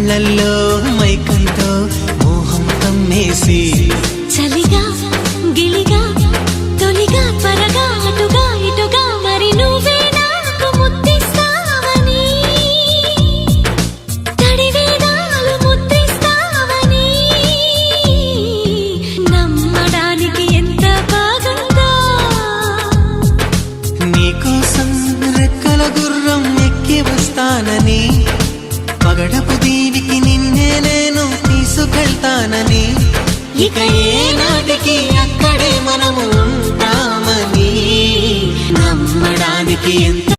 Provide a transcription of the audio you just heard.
కళ్ళల్లో మైకంతో మోహం కమ్మేసి చలిగా గిలిగా తొలిగా త్వరగా అటుగా ఇటుగా మరి నువ్వే నాకు ముద్దిస్తావని తడివేదాలు ముద్దిస్తావని నమ్మడానికి ఎంత బాగుందో నీకోసం రెక్కల గుర్రం ఎక్కి వస్తానని పగడపు దీవికి నిన్నే నేను తీసుకెళ్తానని ఇక ఏనాటికి అక్కడే మనము ఉంటామని నమ్మడానికి ఎంత